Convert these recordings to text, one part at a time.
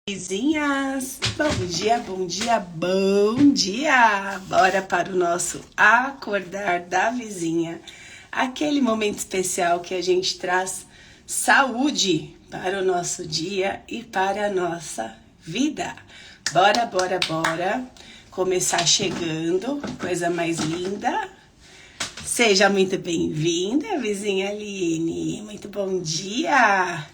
Vizinhas, bom dia, bom dia, bom dia! Bora para o nosso Acordar da Vizinha, aquele momento especial que a gente traz saúde para o nosso dia e para a nossa vida. Bora, bora, bora começar chegando, coisa mais linda. Seja muito bem-vinda, vizinha Aline, muito bom dia!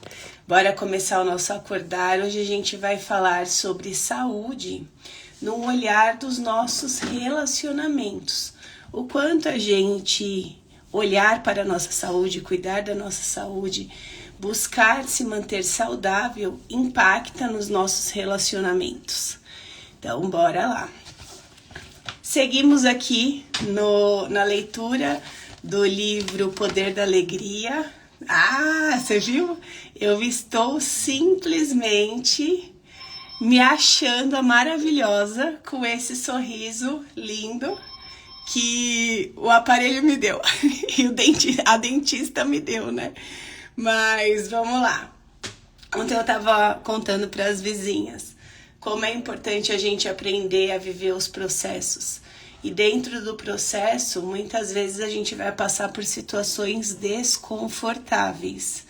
Bora começar o nosso acordar. Hoje a gente vai falar sobre saúde no olhar dos nossos relacionamentos. O quanto a gente olhar para a nossa saúde, cuidar da nossa saúde, buscar se manter saudável, impacta nos nossos relacionamentos. Então, bora lá. Seguimos aqui na leitura do livro Poder da Alegria. Ah, você viu? Eu estou simplesmente me achando maravilhosa com esse sorriso lindo que o aparelho me deu e a dentista me deu, né? Mas vamos lá. Ontem eu estava contando para as vizinhas como é importante a gente aprender a viver os processos. E dentro do processo, muitas vezes a gente vai passar por situações desconfortáveis.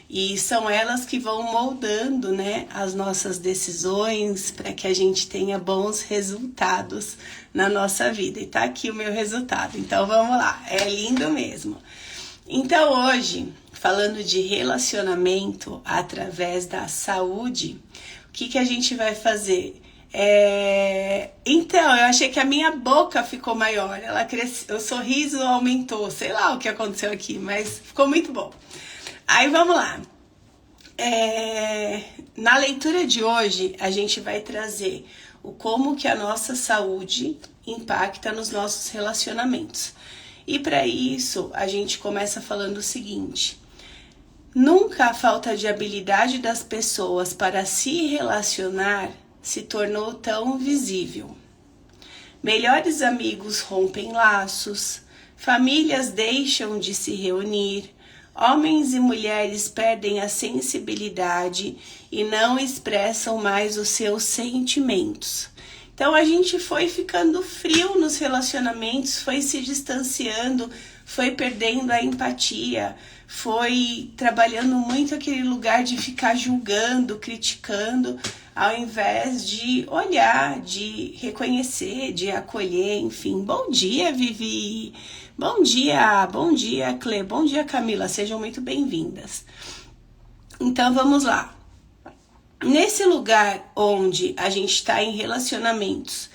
E são elas que vão moldando, né, as nossas decisões para que a gente tenha bons resultados na nossa vida. E tá aqui o meu resultado. Então vamos lá, é lindo mesmo. Então hoje, falando de relacionamento através da saúde, o que a gente vai fazer? Então, eu achei que a minha boca ficou maior, ela cresceu, o sorriso aumentou, sei lá o que aconteceu aqui, mas ficou muito bom. Aí vamos lá. Na leitura de hoje, a gente vai trazer o como que a nossa saúde impacta nos nossos relacionamentos. E para isso, a gente começa falando o seguinte: nunca a falta de habilidade das pessoas para se relacionar se tornou tão visível. Melhores amigos rompem laços, famílias deixam de se reunir, homens e mulheres perdem a sensibilidade e não expressam mais os seus sentimentos. Então a gente foi ficando frio nos relacionamentos, foi se distanciando, foi perdendo a empatia, foi trabalhando muito aquele lugar de ficar julgando, criticando, ao invés de olhar, de reconhecer, de acolher, enfim. Bom dia, Vivi! Bom dia, Clê, bom dia, Camila, sejam muito bem-vindas. Então, vamos lá. Nesse lugar onde a gente está em relacionamentos,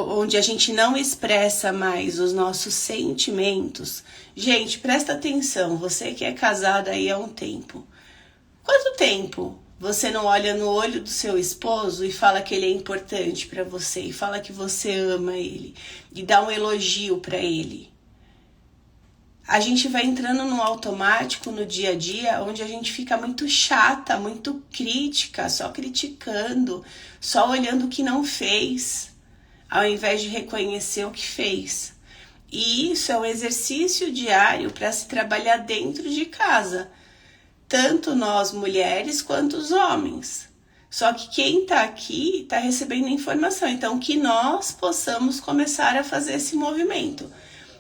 onde a gente não expressa mais os nossos sentimentos, gente, presta atenção, você que é casada aí há um tempo. Quanto tempo você não olha no olho do seu esposo e fala que ele é importante para você, e fala que você ama ele, e dá um elogio para ele? A gente vai entrando no automático no dia a dia, onde a gente fica muito chata, muito crítica, só criticando, só olhando o que não fez, ao invés de reconhecer o que fez. E isso é um exercício diário para se trabalhar dentro de casa, tanto nós mulheres quanto os homens. Só que quem está aqui está recebendo informação, então que nós possamos começar a fazer esse movimento,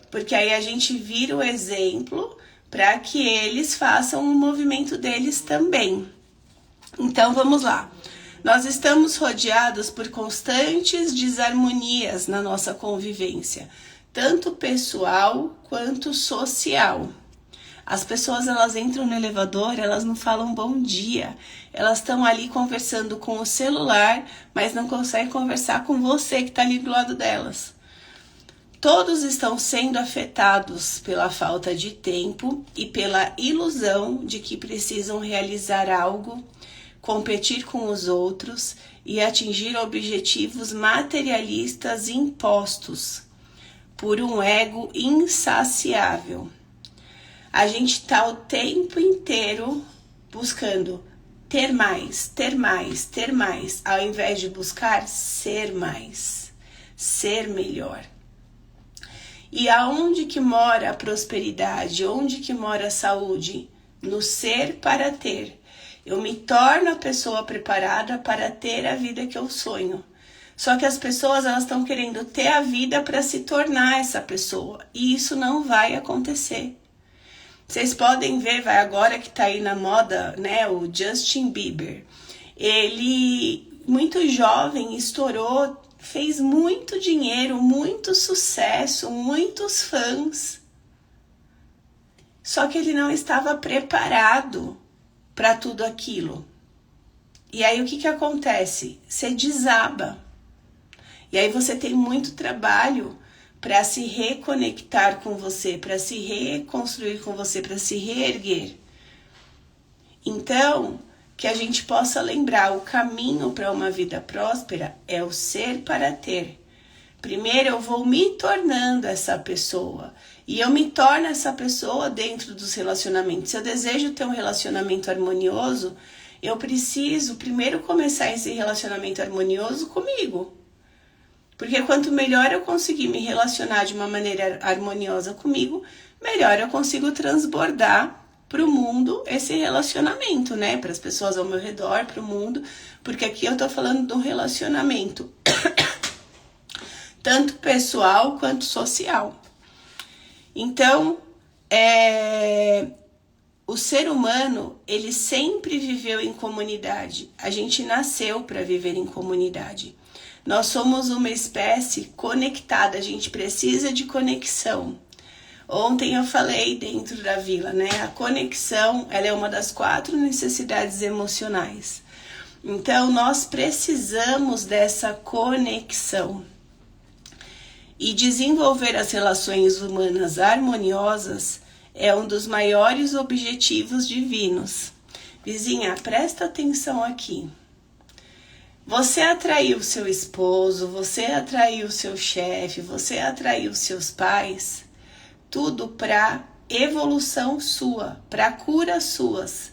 porque aí a gente vira o exemplo para que eles façam o movimento deles também. Então vamos lá. Nós estamos rodeados por constantes desarmonias na nossa convivência, tanto pessoal quanto social. As pessoas, elas entram no elevador, elas não falam bom dia. Elas estão ali conversando com o celular, mas não conseguem conversar com você que está ali do lado delas. Todos estão sendo afetados pela falta de tempo e pela ilusão de que precisam realizar algo, competir com os outros e atingir objetivos materialistas impostos por um ego insaciável. A gente está o tempo inteiro buscando ter mais, ao invés de buscar ser mais, ser melhor. E aonde que mora a prosperidade? Onde que mora a saúde? No ser para ter. Eu me torno a pessoa preparada para ter a vida que eu sonho. Só que as pessoas, elas estão querendo ter a vida para se tornar essa pessoa. E isso não vai acontecer. Vocês podem ver, vai agora que tá aí na moda, né, o Justin Bieber. Ele, muito jovem, estourou, fez muito dinheiro, muito sucesso, muitos fãs. Só que ele não estava preparado para tudo aquilo. E aí o que que acontece? Você desaba. E aí você tem muito trabalho para se reconectar com você, para se reconstruir com você, para se reerguer. Então, que a gente possa lembrar, o caminho para uma vida próspera é o ser para ter. Primeiro eu vou me tornando essa pessoa. E eu me torno essa pessoa dentro dos relacionamentos. Se eu desejo ter um relacionamento harmonioso, eu preciso primeiro começar esse relacionamento harmonioso comigo. Porque quanto melhor eu conseguir me relacionar de uma maneira harmoniosa comigo, melhor eu consigo transbordar para o mundo esse relacionamento, né? Para as pessoas ao meu redor, para o mundo. Porque aqui eu tô falando de um relacionamento tanto pessoal quanto social. Então, o ser humano, ele sempre viveu em comunidade. A gente nasceu para viver em comunidade. Nós somos uma espécie conectada, a gente precisa de conexão. Ontem eu falei dentro da vila, né? A conexão, ela é uma das 4 necessidades emocionais. Então, nós precisamos dessa conexão. E desenvolver as relações humanas harmoniosas é um dos maiores objetivos divinos. Vizinha, presta atenção aqui. Você atraiu seu esposo, você atraiu seu chefe, você atraiu seus pais, tudo para evolução sua, para cura suas.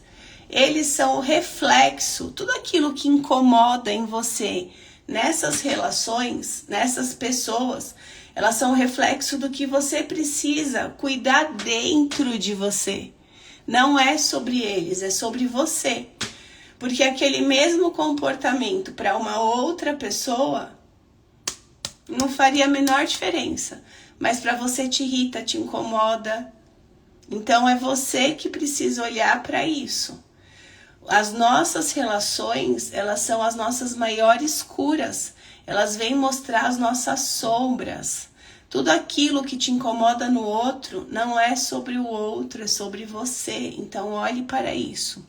Eles são o reflexo, tudo aquilo que incomoda em você, nessas relações, nessas pessoas, elas são o reflexo do que você precisa cuidar dentro de você. Não é sobre eles, é sobre você. Porque aquele mesmo comportamento para uma outra pessoa não faria a menor diferença. Mas para você te irrita, te incomoda. Então é você que precisa olhar para isso. As nossas relações, elas são as nossas maiores curas. Elas vêm mostrar as nossas sombras. Tudo aquilo que te incomoda no outro não é sobre o outro, é sobre você. Então olhe para isso.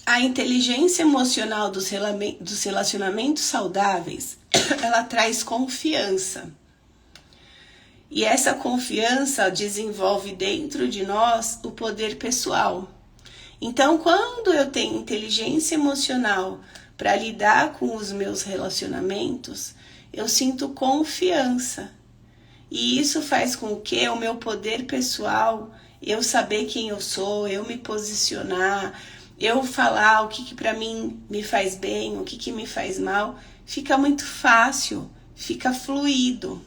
A inteligência emocional dos relacionamentos saudáveis, ela traz confiança. E essa confiança desenvolve dentro de nós o poder pessoal. Então, quando eu tenho inteligência emocional para lidar com os meus relacionamentos, eu sinto confiança. E isso faz com que o meu poder pessoal, eu saber quem eu sou, eu me posicionar, eu falar o que para mim me faz bem, o que me faz mal, fica muito fácil, fica fluido.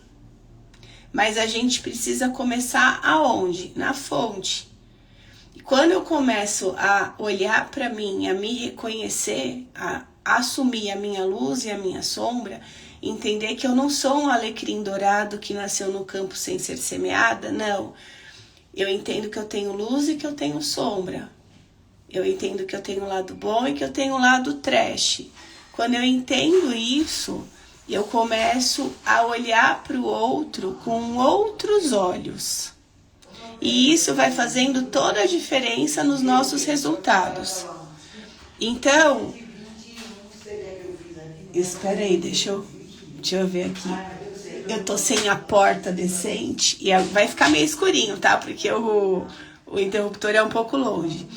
Mas a gente precisa começar aonde? Na fonte. E quando eu começo a olhar para mim, a me reconhecer, a assumir a minha luz e a minha sombra, entender que eu não sou um alecrim dourado que nasceu no campo sem ser semeada, não. Eu entendo que eu tenho luz e que eu tenho sombra. Eu entendo que eu tenho um lado bom e que eu tenho um lado trash. Quando eu entendo isso, eu começo a olhar para o outro com outros olhos. E isso vai fazendo toda a diferença nos nossos resultados. Então, espera aí, deixa eu ver aqui. Eu tô sem a porta decente e vai ficar meio escurinho, tá? Porque o interruptor é um pouco longe.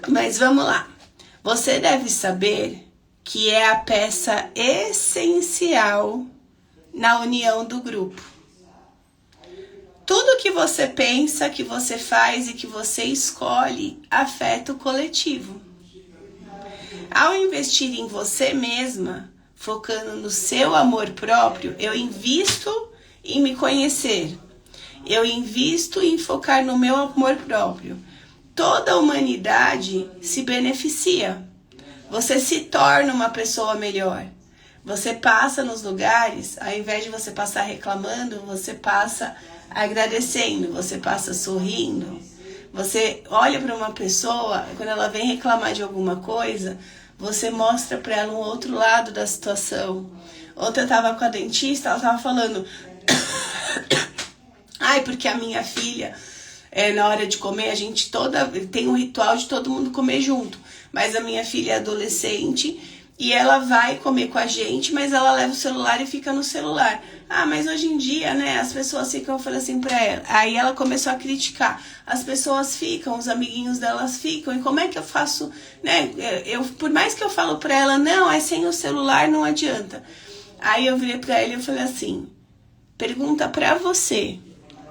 Mas vamos lá. Você deve saber que é a peça essencial na união do grupo. Tudo que você pensa, que você faz e que você escolhe afeta o coletivo. Ao investir em você mesma, focando no seu amor próprio, eu invisto em me conhecer. Eu invisto em focar no meu amor próprio. toda a humanidade se beneficia. Você se torna uma pessoa melhor. Você passa nos lugares, ao invés de você passar reclamando, você passa agradecendo, você passa sorrindo. Você olha para uma pessoa, quando ela vem reclamar de alguma coisa, você mostra para ela um outro lado da situação. Ontem eu estava com a dentista, ela estava falando... Ai, porque a minha filha, na hora de comer, a gente tem um ritual de todo mundo comer junto. Mas a minha filha é adolescente e ela vai comer com a gente, mas ela leva o celular e fica no celular. Ah, mas hoje em dia, né, as pessoas ficam, eu falei assim pra ela. Aí ela começou a criticar. As pessoas ficam, os amiguinhos delas ficam, e como é que eu faço, né? Por mais que eu falo pra ela, não, é sem o celular, não adianta. Aí eu virei pra ela e eu falei assim, pergunta pra você,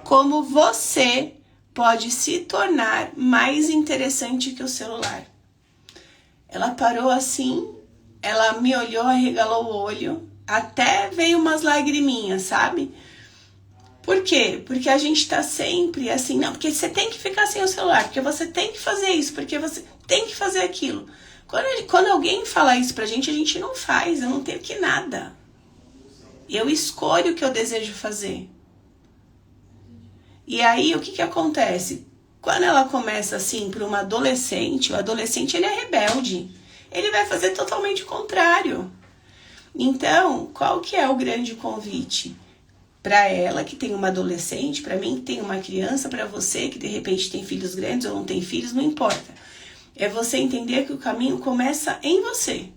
como você pode se tornar mais interessante que o celular? Ela parou assim, ela me olhou, arregalou o olho, até veio umas lagriminhas, sabe? Por quê? Porque a gente tá sempre assim, não, porque você tem que ficar sem o celular, porque você tem que fazer isso, porque você tem que fazer aquilo. Quando alguém fala isso pra gente, a gente não faz, eu não tenho que nada. Eu escolho o que eu desejo fazer. E aí, o que acontece? Quando ela começa assim para uma adolescente, o adolescente ele é rebelde. Ele vai fazer totalmente o contrário. Então, qual que é o grande convite? Para ela que tem uma adolescente, para mim que tem uma criança, para você que de repente tem filhos grandes ou não tem filhos, não importa. É você entender que o caminho começa em você.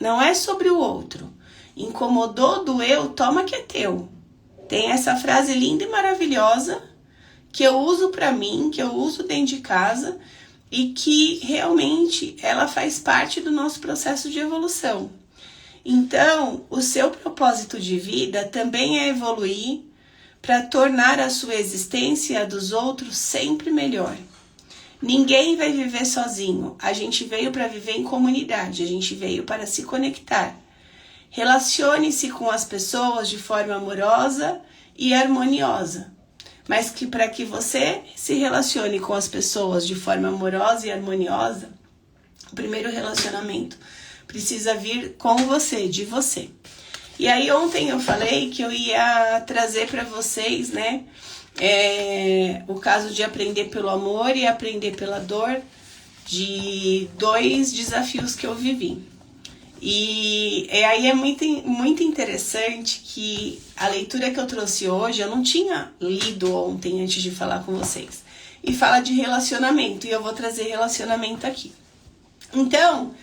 Não é sobre o outro. Incomodou, doeu, toma que é teu. Tem essa frase linda e maravilhosa que eu uso para mim, que eu uso dentro de casa e que realmente ela faz parte do nosso processo de evolução. Então, o seu propósito de vida também é evoluir para tornar a sua existência e a dos outros sempre melhor. Ninguém vai viver sozinho. A gente veio para viver em comunidade, a gente veio para se conectar. Relacione-se com as pessoas de forma amorosa e harmoniosa. Mas que para que você se relacione com as pessoas de forma amorosa e harmoniosa, o primeiro relacionamento precisa vir com você, de você. E aí ontem eu falei que eu ia trazer para vocês, né, o caso de aprender pelo amor e aprender pela dor, de 2 desafios que eu vivi. E aí é muito interessante que a leitura que eu trouxe hoje, eu não tinha lido ontem antes de falar com vocês. E fala de relacionamento, e eu vou trazer relacionamento aqui. Então,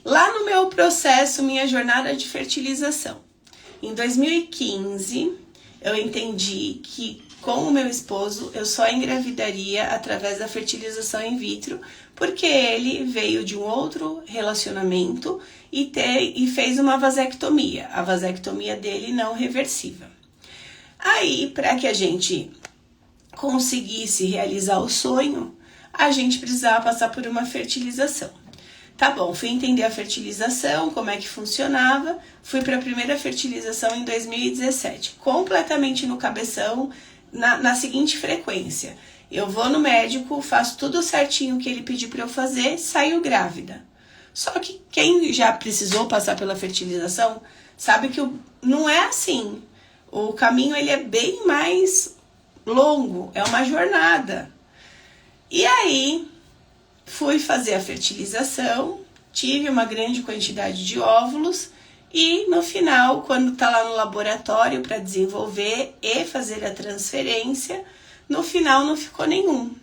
lá no meu processo, minha jornada de fertilização, em 2015, eu entendi que com o meu esposo eu só engravidaria através da fertilização in vitro, porque ele veio de um outro relacionamento e fez uma vasectomia. A vasectomia dele não reversível. Aí, para que a gente conseguisse realizar o sonho, a gente precisava passar por uma fertilização. Tá bom, fui entender a fertilização, como é que funcionava, fui para a primeira fertilização em 2017, completamente no cabeção, na seguinte frequência. Eu vou no médico, faço tudo certinho que ele pediu para eu fazer, saio grávida. Só que quem já precisou passar pela fertilização sabe que não é assim. O caminho ele é bem mais longo, é uma jornada. E aí, fui fazer a fertilização, tive uma grande quantidade de óvulos e no final, quando tá lá no laboratório para desenvolver e fazer a transferência, no final não ficou nenhum.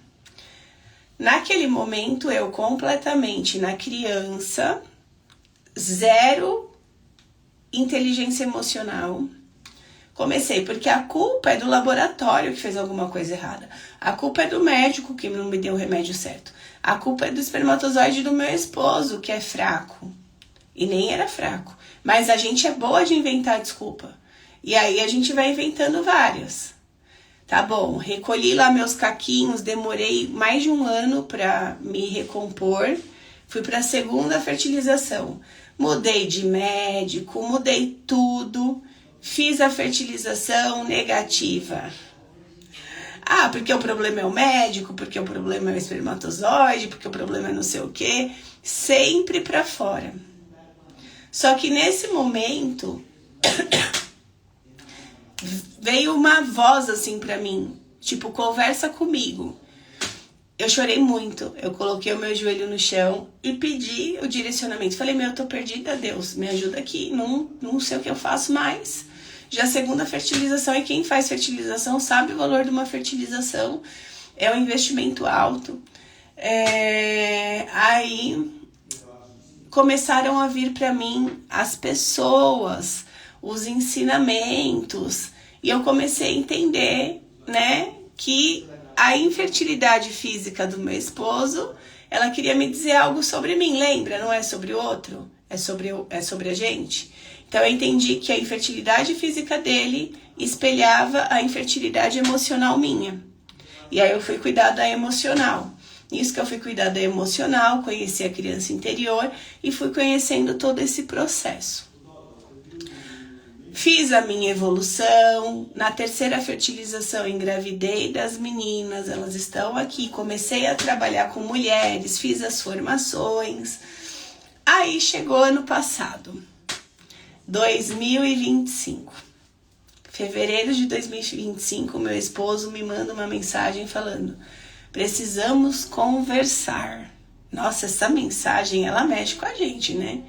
Naquele momento, eu completamente na criança, 0 inteligência emocional. Comecei, porque a culpa é do laboratório que fez alguma coisa errada. A culpa é do médico que não me deu o remédio certo. A culpa é do espermatozoide do meu esposo, que é fraco. E nem era fraco. Mas a gente é boa de inventar desculpa. E aí a gente vai inventando várias. Tá bom, recolhi lá meus caquinhos, demorei mais de 1 ano para me recompor. Fui para a segunda fertilização. Mudei de médico, mudei tudo. Fiz a fertilização negativa. Ah, porque o problema é o médico, porque o problema é o espermatozoide, porque o problema é não sei o quê. Sempre pra fora. Só que nesse momento veio uma voz assim pra mim, tipo, conversa comigo. Eu chorei muito, eu coloquei o meu joelho no chão e pedi o direcionamento. Falei, eu tô perdida, Deus, me ajuda aqui, não sei o que eu faço mais. Já a segunda fertilização, e quem faz fertilização sabe o valor de uma fertilização, é um investimento alto. Aí começaram a vir para mim as pessoas, os ensinamentos, e eu comecei a entender, né, que a infertilidade física do meu esposo, ela queria me dizer algo sobre mim, lembra? Não é sobre o outro, é sobre a gente. Então eu entendi que a infertilidade física dele espelhava a infertilidade emocional minha. E aí eu fui cuidar da emocional. Nisso que eu fui cuidar da emocional, conheci a criança interior e fui conhecendo todo esse processo. Fiz a minha evolução, na terceira fertilização engravidei das meninas, elas estão aqui, comecei a trabalhar com mulheres, fiz as formações. Aí chegou ano passado, 2025. Fevereiro de 2025, meu esposo me manda uma mensagem falando: precisamos conversar. Nossa, essa mensagem, ela mexe com a gente, né?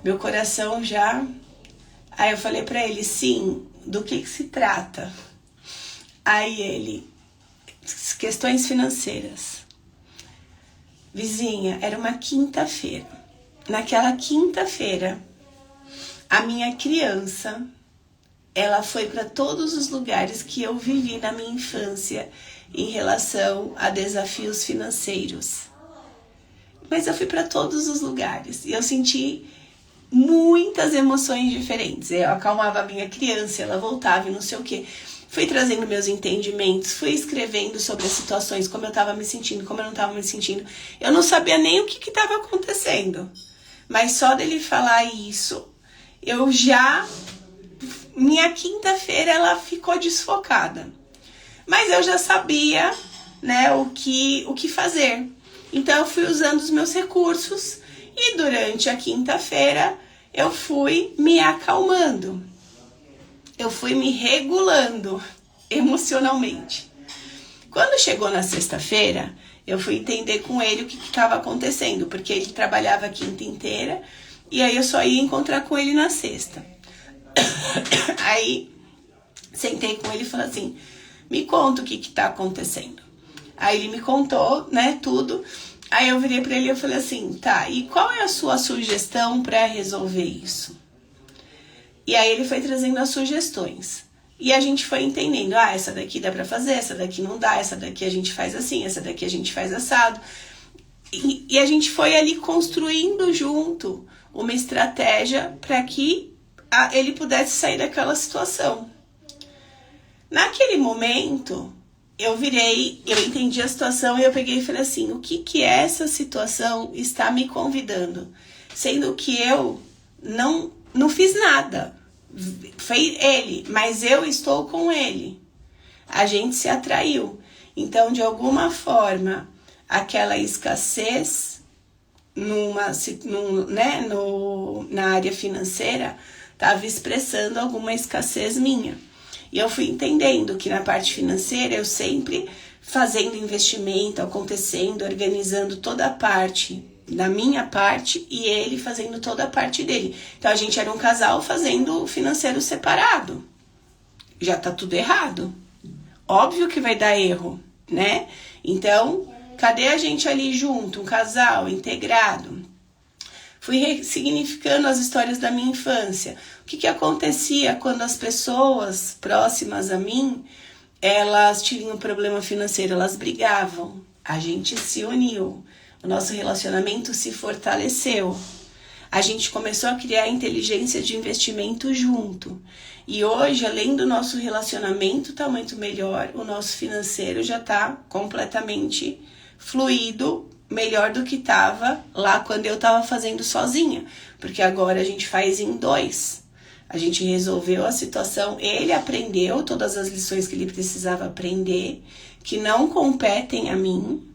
Meu coração já... Aí eu falei pra ele, sim, do que se trata? Aí ele, questões financeiras. Vizinha, era uma quinta-feira. Naquela quinta-feira, a minha criança, ela foi para todos os lugares que eu vivi na minha infância em relação a desafios financeiros. Mas eu fui para todos os lugares e eu senti muitas emoções diferentes. Eu acalmava a minha criança, ela voltava e não sei o quê. Fui trazendo meus entendimentos, fui escrevendo sobre as situações, como eu estava me sentindo, como eu não estava me sentindo. Eu não sabia nem o que estava acontecendo. Mas só dele falar isso, eu já... Minha quinta-feira, ela ficou desfocada. Mas eu já sabia, né, o que fazer. Então eu fui usando os meus recursos e durante a quinta-feira eu fui me acalmando. Eu fui me regulando emocionalmente. Quando chegou na sexta-feira, eu fui entender com ele o que estava acontecendo, porque ele trabalhava a quinta inteira e aí eu só ia encontrar com ele na sexta. Aí sentei com ele e falei assim, me conta o que está acontecendo. Aí ele me contou, né, tudo. Aí eu virei para ele e eu falei assim, tá, e qual é a sua sugestão para resolver isso? E aí ele foi trazendo as sugestões. E a gente foi entendendo, essa daqui dá para fazer, essa daqui não dá, essa daqui a gente faz assim, essa daqui a gente faz assado. E a gente foi ali construindo junto uma estratégia para que ele pudesse sair daquela situação. Naquele momento, eu entendi a situação e eu peguei e falei assim, o que essa situação está me convidando? Sendo que eu não fiz nada. Foi ele, mas eu estou com ele. A gente se atraiu. Então, de alguma forma, aquela escassez na área financeira estava expressando alguma escassez minha. E eu fui entendendo que na parte financeira eu sempre fazendo investimento, acontecendo, organizando toda a parte da minha parte e ele fazendo toda a parte dele. Então a gente era um casal fazendo o financeiro separado. Já tá tudo errado. Óbvio que vai dar erro, né? Então, cadê a gente ali junto, um casal integrado? Fui ressignificando as histórias da minha infância. O que acontecia quando as pessoas próximas a mim, elas tinham um problema financeiro, elas brigavam. A gente se uniu. O nosso relacionamento se fortaleceu. A gente começou a criar inteligência de investimento junto. E hoje, além do nosso relacionamento estar muito melhor, o nosso financeiro já está completamente fluido, melhor do que estava lá quando eu estava fazendo sozinha. Porque agora a gente faz em dois. A gente resolveu a situação, ele aprendeu todas as lições que ele precisava aprender, que não competem a mim,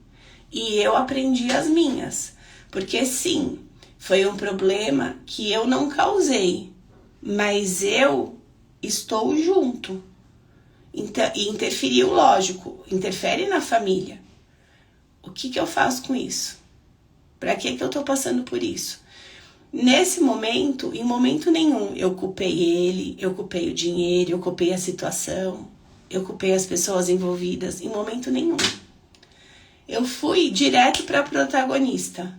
e eu aprendi as minhas. Porque sim, foi um problema que eu não causei, mas eu estou junto. E interferiu, lógico, interfere na família. O que eu faço com isso? Para que eu estou passando por isso? Nesse momento, em momento nenhum, eu culpei ele, eu culpei o dinheiro, eu culpei a situação, eu culpei as pessoas envolvidas, em momento nenhum. Eu fui direto para a protagonista.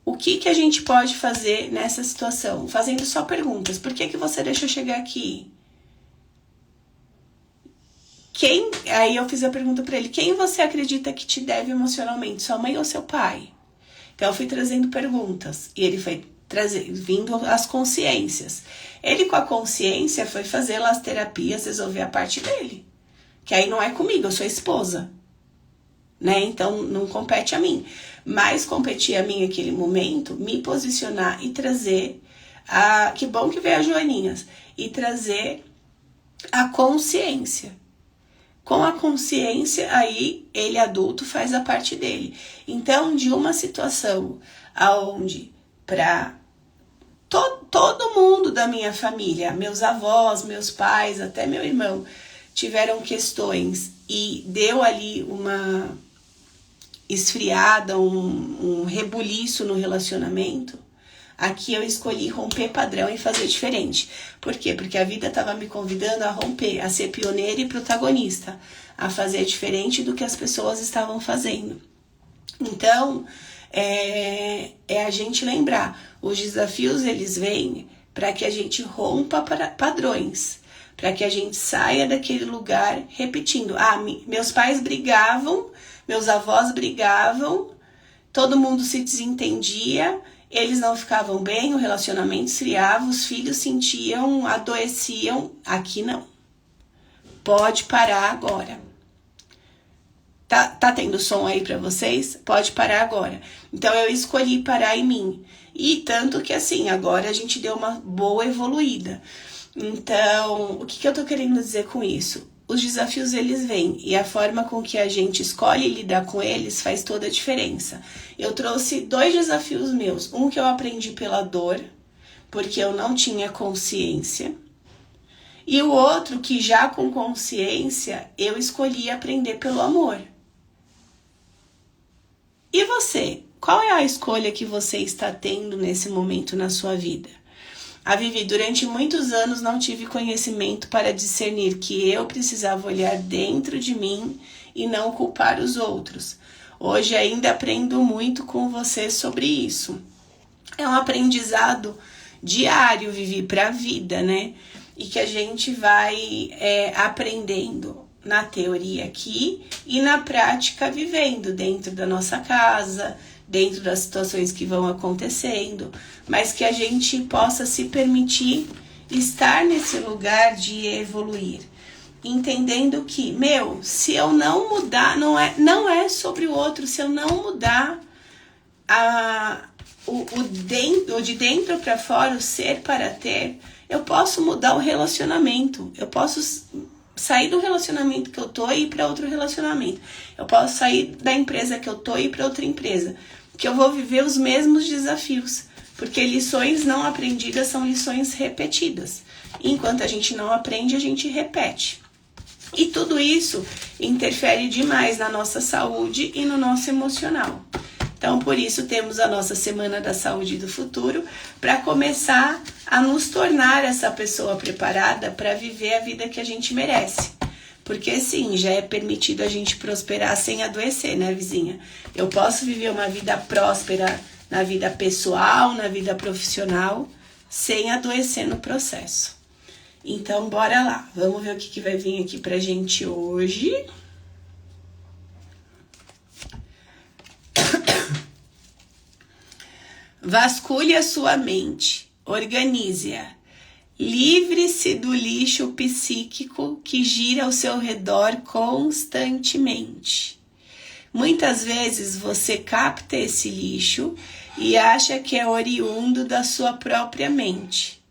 O que a gente pode fazer nessa situação? Fazendo só perguntas. Por que você deixou eu chegar aqui? Aí eu fiz a pergunta para ele, quem você acredita que te deve emocionalmente, sua mãe ou seu pai? Então eu fui trazendo perguntas e ele foi vindo as consciências. Ele com a consciência foi fazer lá as terapias, resolver a parte dele. Que aí não é comigo, eu sou esposa. Né? Então não compete a mim. Mas competia a mim naquele momento, me posicionar e trazer, que bom que veio a Joaninhas, e trazer a consciência. Com a consciência, aí ele adulto faz a parte dele. Então, de uma situação aonde para todo mundo da minha família, meus avós, meus pais, até meu irmão, tiveram questões e deu ali uma esfriada, um rebuliço no relacionamento, aqui eu escolhi romper padrão e fazer diferente. Por quê? Porque a vida estava me convidando a romper, a ser pioneira e protagonista, a fazer diferente do que as pessoas estavam fazendo. Então, é a gente lembrar, os desafios eles vêm para que a gente rompa padrões, para que a gente saia daquele lugar repetindo. Meus pais brigavam, meus avós brigavam, todo mundo se desentendia, eles não ficavam bem, o relacionamento esfriava, os filhos sentiam, adoeciam. Aqui não. Pode parar agora. Tá tendo som aí pra vocês? Pode parar agora. Então eu escolhi parar em mim. E tanto que assim, agora a gente deu uma boa evoluída. Então, o que eu tô querendo dizer com isso? Os desafios eles vêm e a forma com que a gente escolhe lidar com eles faz toda a diferença. Eu trouxe 2 desafios meus. Um que eu aprendi pela dor, porque eu não tinha consciência. E o outro que já com consciência eu escolhi aprender pelo amor. E você? Qual é a escolha que você está tendo nesse momento na sua vida? A Vivi, durante muitos anos não tive conhecimento para discernir que eu precisava olhar dentro de mim e não culpar os outros. Hoje ainda aprendo muito com você sobre isso. É um aprendizado diário, Vivi, para a vida, né? E que a gente vai aprendendo na teoria aqui e na prática vivendo dentro da nossa casa, dentro das situações que vão acontecendo, mas que a gente possa se permitir estar nesse lugar de evoluir, entendendo que, se eu não mudar, não é sobre o outro, se eu não mudar o de dentro para fora, o ser para ter, eu posso mudar o relacionamento, eu posso sair do relacionamento que eu tô e ir para outro relacionamento, eu posso sair da empresa que eu tô e ir para outra empresa, que eu vou viver os mesmos desafios, porque lições não aprendidas são lições repetidas. Enquanto a gente não aprende, a gente repete. E tudo isso interfere demais na nossa saúde e no nosso emocional. Então, por isso, temos a nossa Semana da Saúde do Futuro, para começar a nos tornar essa pessoa preparada para viver a vida que a gente merece. Porque sim, já é permitido a gente prosperar sem adoecer, né, vizinha? Eu posso viver uma vida próspera na vida pessoal, na vida profissional, sem adoecer no processo. Então, bora lá. Vamos ver o que vai vir aqui pra gente hoje. Vasculhe a sua mente, organize-a. Livre-se do lixo psíquico que gira ao seu redor constantemente. Muitas vezes você capta esse lixo e acha que é oriundo da sua própria mente.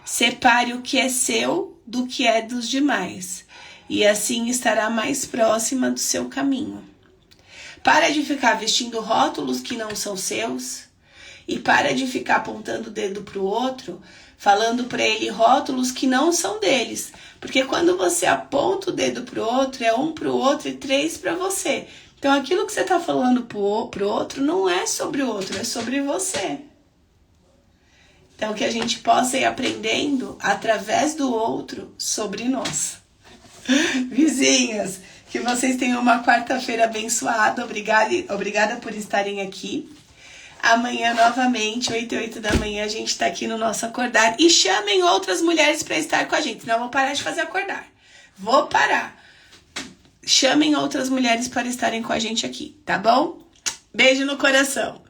Separe o que é seu do que é dos demais, e assim estará mais próxima do seu caminho. Para de ficar vestindo rótulos que não são seus, e para de ficar apontando o dedo para o outro, falando para ele rótulos que não são deles. Porque quando você aponta o dedo para o outro, é um para o outro e 3 para você. Então aquilo que você está falando para o outro não é sobre o outro, é sobre você. Então que a gente possa ir aprendendo através do outro sobre nós. Vizinhas, que vocês tenham uma quarta-feira abençoada. Obrigada por estarem aqui. Amanhã, novamente, 8 e 8 da manhã, a gente está aqui no nosso Acordar. E chamem outras mulheres para estar com a gente. Não vou parar de fazer Acordar. Vou parar. Chamem outras mulheres para estarem com a gente aqui, tá bom? Beijo no coração.